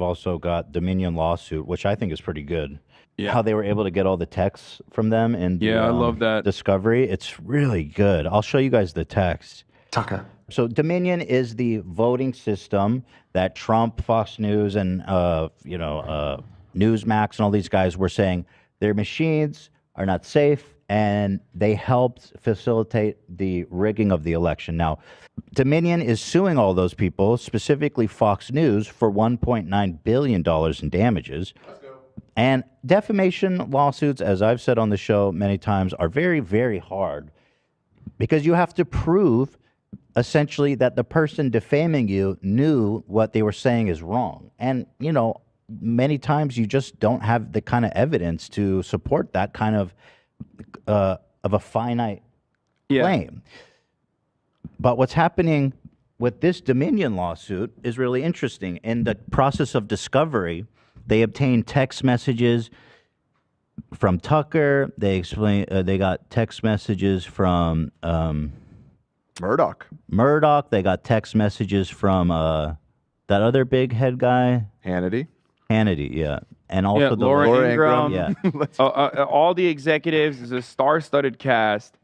also got Dominion lawsuit, which I think is pretty good. Yeah. How they were able to get all the texts from them and Yeah, I love that. discovery. It's really good. I'll show you guys the text. Tucker. So Dominion is the voting system that Trump, Fox News, and Newsmax and all these guys were saying their machines are not safe, and they helped facilitate the rigging of the election. Now, Dominion is suing all those people, specifically Fox News, for $1.9 billion in damages. And defamation lawsuits, as I've said on the show many times, are very, very hard because you have to prove essentially that the person defaming you knew what they were saying is wrong. And, many times you just don't have the kind of evidence to support that kind of a finite claim. But what's happening with this Dominion lawsuit is really interesting. In the process of discovery, they obtained text messages from Tucker. They got text messages from Murdoch. They got text messages from that other big head guy, Hannity, yeah. And also Laura Ingraham. Yeah. All the executives is a star-studded cast.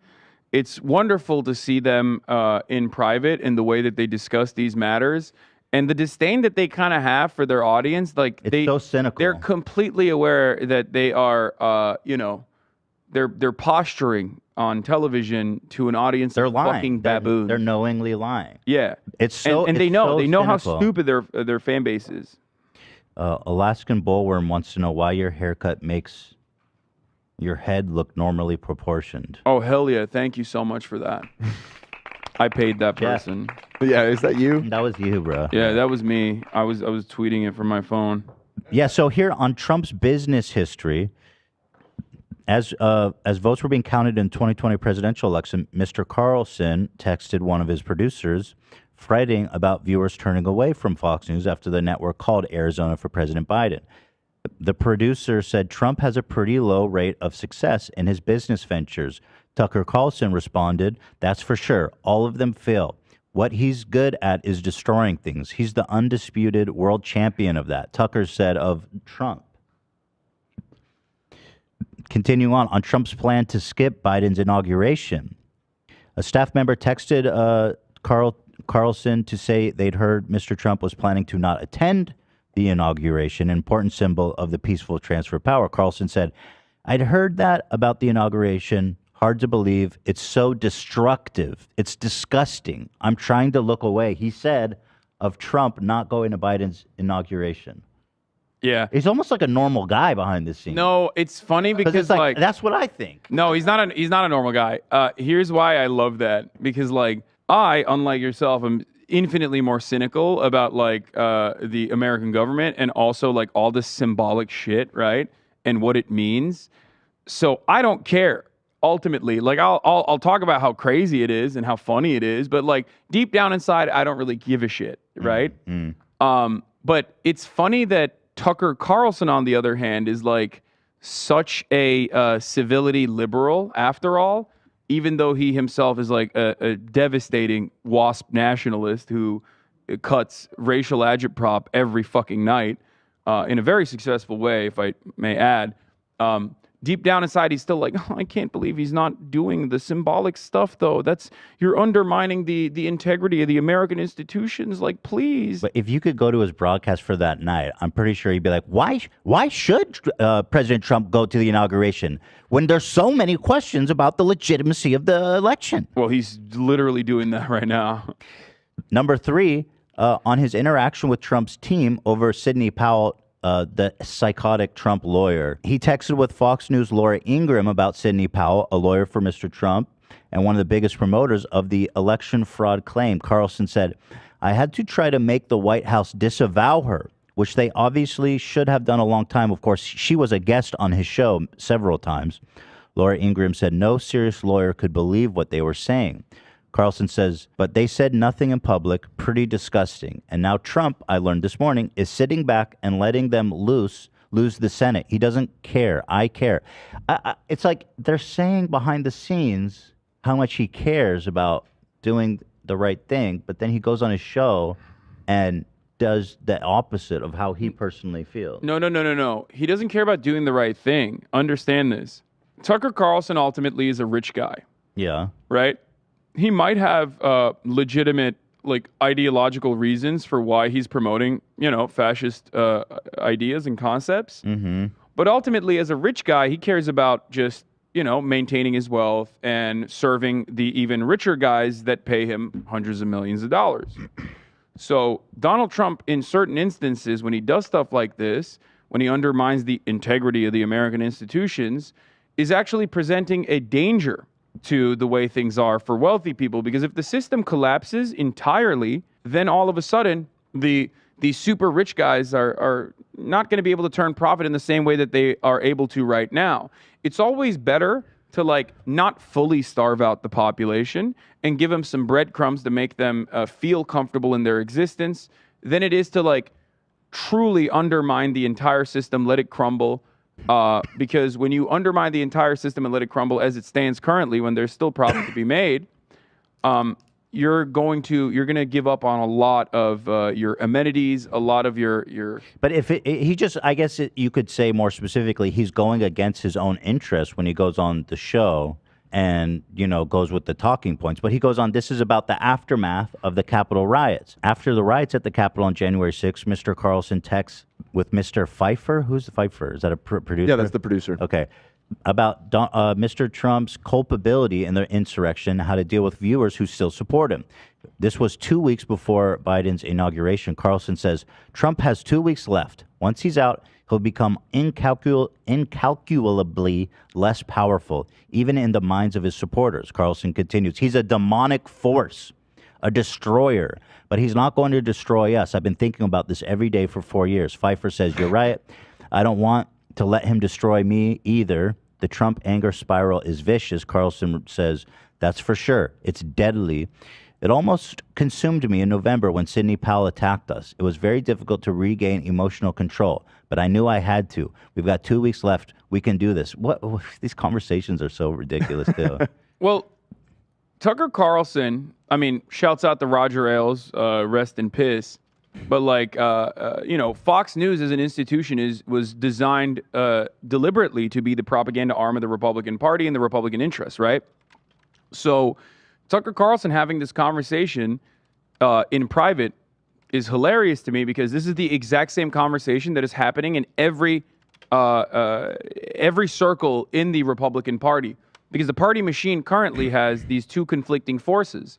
It's wonderful to see them in private and the way that they discuss these matters and the disdain that they kind of have for their audience. Like it's so cynical. They're completely aware that they are, they're posturing on television to an audience of fucking baboons. They're knowingly lying. Yeah, it's so, and they know how cynical. stupid their fan base is. Alaskan Bullworm wants to know why your haircut makes your head look normally proportioned. Oh, hell yeah. Thank you so much for that. I paid that person. Yeah, is that you? That was you, bro. Yeah, that was me. I was tweeting it from my phone. Yeah, so here on Trump's business history, as votes were being counted in 2020 presidential election, Mr. Carlson texted one of his producers fretting about viewers turning away from Fox News after the network called Arizona for President Biden. The producer said Trump has a pretty low rate of success in his business ventures. Tucker Carlson responded, "That's for sure. All of them fail. What he's good at is destroying things. He's the undisputed world champion of that," Tucker said of Trump. Continuing on Trump's plan to skip Biden's inauguration, a staff member texted Carlson to say they'd heard Mr. Trump was planning to not attend the inauguration, an important symbol of the peaceful transfer of power. Carlson said, "I'd heard that about the inauguration. Hard to believe. It's so destructive. It's disgusting. I'm trying to look away," he said of Trump not going to Biden's inauguration. Yeah. He's almost like a normal guy behind the scenes. No, it's funny because it's like that's what I think. No, he's not a normal guy. Here's why I love that. Because I, unlike yourself, am infinitely more cynical about the American government and also all this symbolic shit, right? And what it means. So I don't care. Ultimately, I'll talk about how crazy it is and how funny it is, but deep down inside, I don't really give a shit, right? But it's funny that Tucker Carlson, on the other hand, is such a civility liberal after all, even though he himself is a devastating WASP nationalist who cuts racial agitprop every fucking night in a very successful way, if I may add. Deep down inside, he's still I can't believe he's not doing the symbolic stuff, though. You're undermining the integrity of the American institutions. Please. But if you could go to his broadcast for that night, I'm pretty sure he'd be like, why should President Trump go to the inauguration when there's so many questions about the legitimacy of the election? Well, he's literally doing that right now. Number 3, on his interaction with Trump's team over Sidney Powell, the psychotic Trump lawyer. He texted with Fox News' Laura Ingraham about Sidney Powell, a lawyer for Mr. Trump and one of the biggest promoters of the election fraud claim. Carlson said, "I had to try to make the White House disavow her, which they obviously should have done a long time. Of course, she was a guest on his show several times." Laura Ingraham said no serious lawyer could believe what they were saying. Carlson says, "But they said nothing in public, pretty disgusting. And now Trump, I learned this morning, is sitting back and letting them lose the Senate. He doesn't care. I care." It's like they're saying behind the scenes how much he cares about doing the right thing, but then he goes on his show and does the opposite of how he personally feels. No. He doesn't care about doing the right thing. Understand this. Tucker Carlson ultimately is a rich guy, Yeah. right? He might have legitimate, like, ideological reasons for why he's promoting, fascist ideas and concepts. Mm-hmm. But ultimately, as a rich guy, he cares about just, maintaining his wealth and serving the even richer guys that pay him hundreds of millions of dollars. So Donald Trump, in certain instances, when he does stuff like this, when he undermines the integrity of the American institutions, is actually presenting a danger to the way things are for wealthy people. Because if the system collapses entirely, then all of a sudden, the super rich guys are not going to be able to turn profit in the same way that they are able to right now. It's always better to, like, not fully starve out the population and give them some breadcrumbs to make them feel comfortable in their existence than it is to, like, truly undermine the entire system, let it crumble. Because when you undermine the entire system and let it crumble as it stands currently, when there's still profit to be made, you're going to give up on a lot of your amenities, a lot of your. But if he just, I guess you could say more specifically, he's going against his own interests when he goes on the show and, goes with the talking points. But he goes on, this is about the aftermath of the Capitol riots. After the riots at the Capitol on January 6th, Mr. Carlson texts with Mr. Pfeiffer. Who's the Pfeiffer? Is that a producer? Yeah, that's the producer. Okay. About Mr. Trump's culpability in the insurrection, how to deal with viewers who still support him. This was 2 weeks before Biden's inauguration. Carlson says Trump has 2 weeks left. Once he's out, he'll become incalculably less powerful, even in the minds of his supporters. Carlson continues, he's a demonic force, a destroyer, but he's not going to destroy us. I've been thinking about this every day for 4 years. Pfeiffer says, you're right. I don't want to let him destroy me either. The Trump anger spiral is vicious. Carlson says, that's for sure. It's deadly. It almost consumed me in November when Sidney Powell attacked us. It was very difficult to regain emotional control, but I knew I had to. We've got 2 weeks left. We can do this. What these conversations are so ridiculous, too. Well, Tucker Carlson, shouts out to Roger Ailes, rest in piss. But, like, Fox News as an institution was designed deliberately to be the propaganda arm of the Republican Party and the Republican interests, right? So Tucker Carlson having this conversation in private is hilarious to me, because this is the exact same conversation that is happening in every circle in the Republican Party, because the party machine currently has these two conflicting forces.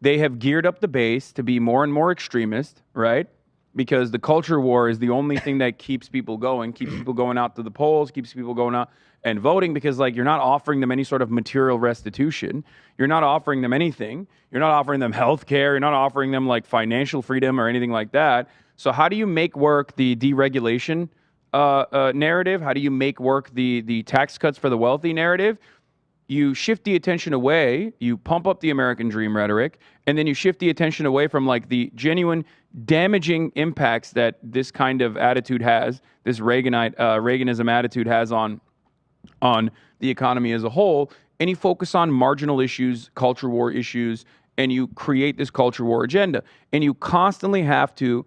They have geared up the base to be more and more extremist, right? Because the culture war is the only thing that keeps people going out to the polls, keeps people going out and voting, because, like, you're not offering them any sort of material restitution. You're not offering them anything. You're not offering them health care. You're not offering them, like, financial freedom or anything like that. So how do you make work the deregulation narrative? How do you make work the tax cuts for the wealthy narrative? You shift the attention away, you pump up the American dream rhetoric, and then you shift the attention away from, like, the genuine damaging impacts that this kind of attitude has, this Reaganism attitude has on the economy as a whole, and you focus on marginal issues, culture war issues, and you create this culture war agenda. And you constantly have to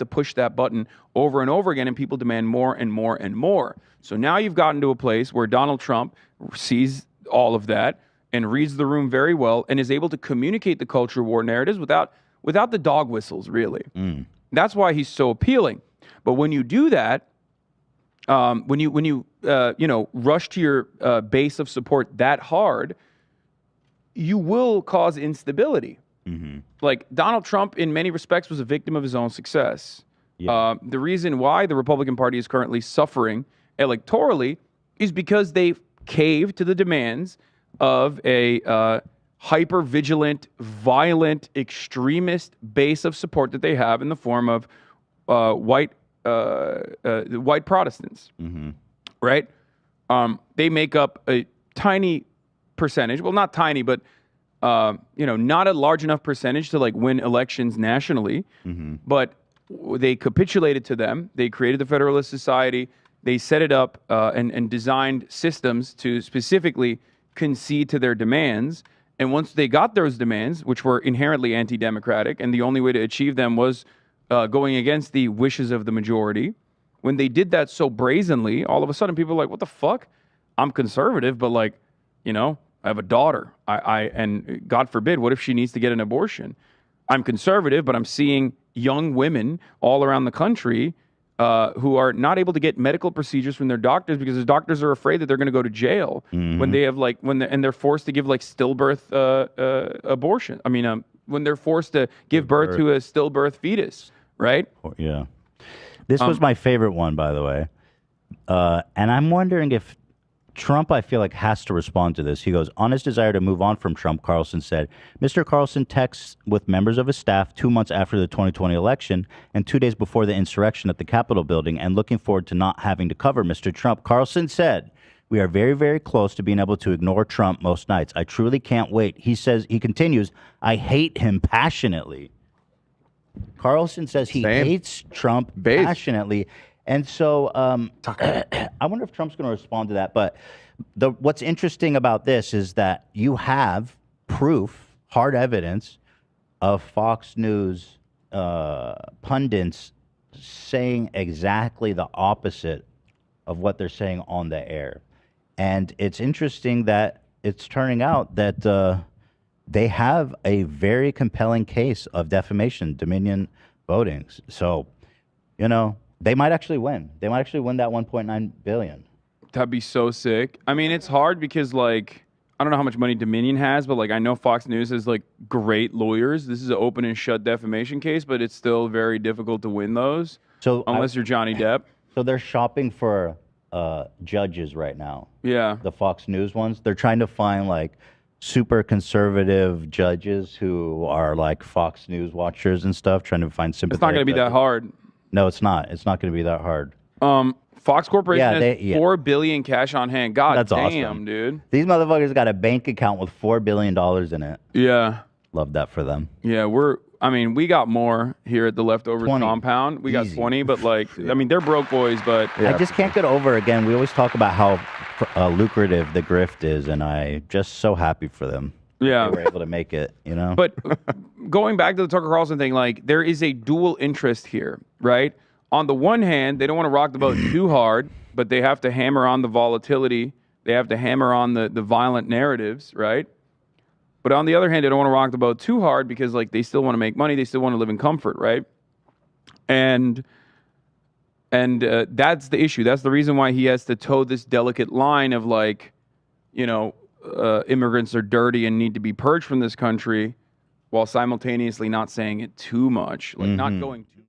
push that button over and over again, and people demand more and more and more. So now you've gotten to a place where Donald Trump sees all of that and reads the room very well and is able to communicate the culture war narratives without the dog whistles, really. That's why he's so appealing. But when you do that, when you rush to your base of support that hard, you will cause instability. Mm-hmm. Like, Donald Trump, in many respects, was a victim of his own success. Yeah. The reason why the Republican Party is currently suffering electorally is because they caved to the demands of a hyper-vigilant, violent, extremist base of support that they have in the form of white Protestants, Mm-hmm. right? They make up a tiny percentage. Well, not tiny, but not a large enough percentage to, like, win elections nationally. Mm-hmm. But they capitulated to them. They created the Federalist Society. They set it up and designed systems to specifically concede to their demands. And once they got those demands, which were inherently anti-democratic, and the only way to achieve them was going against the wishes of the majority. When they did that so brazenly, all of a sudden people are like, what the fuck? I'm conservative, but like, you know, I have a daughter. And God forbid, what if she needs to get an abortion? I'm conservative, but I'm seeing young women all around the country who are not able to get medical procedures from their doctors because the doctors are afraid that they're going to go to jail when they have like and they're forced to give like stillbirth abortion. I mean, when they're forced to give birth to a stillbirth fetus, right? Yeah. This was my favorite one, by the way. And I'm wondering if Trump, I feel like, has to respond to this. He goes, on his desire to move on from Trump, Carlson said, Mr. Carlson texts with members of his staff 2 months after the 2020 election and 2 days before the insurrection at the Capitol building and looking forward to not having to cover Mr. Trump. Carlson said, we are very, very close to being able to ignore Trump most nights. I truly can't wait. He says, he continues, I hate him passionately. Carlson says he hates Trump passionately. And so I wonder if Trump's going to respond to that. But what's interesting about this is that you have proof, hard evidence, of Fox News pundits saying exactly the opposite of what they're saying on the air. And it's interesting that it's turning out that they have a very compelling case of defamation, Dominion voting. So, you know, they might actually win. They might actually win that 1.9 billion. That'd be so sick. I mean, it's hard because like I don't know how much money Dominion has, but like I know Fox News has like great lawyers. This is an open and shut defamation case, but it's still very difficult to win those. So unless you're Johnny Depp. So they're shopping for judges right now. Yeah. The Fox News ones. They're trying to find like super conservative judges who are like Fox News watchers and stuff, trying to find sympathy. It's not going to be that hard. No, it's not. It's not going to be that hard. Fox Corporation has $4 billion cash on hand. God That's damn, awesome, dude. These motherfuckers got a bank account with $4 billion in it. Yeah. Love that for them. Yeah, we got more here at the Leftovers compound. We got 20, but like, I mean, they're broke boys, but. I just can't get over, again, we always talk about how lucrative the grift is, and I just so happy for them. Yeah. They were able to make it, you know? But going back to the Tucker Carlson thing, like, there is a dual interest here, right? On the one hand, they don't want to rock the boat too hard, but they have to hammer on the volatility. They have to hammer on the violent narratives, right? But on the other hand, they don't want to rock the boat too hard because, like, they still want to make money. They still want to live in comfort, right? And that's the issue. That's the reason why he has to toe this delicate line of, like, you know, immigrants are dirty and need to be purged from this country while simultaneously not saying it too much, like not going too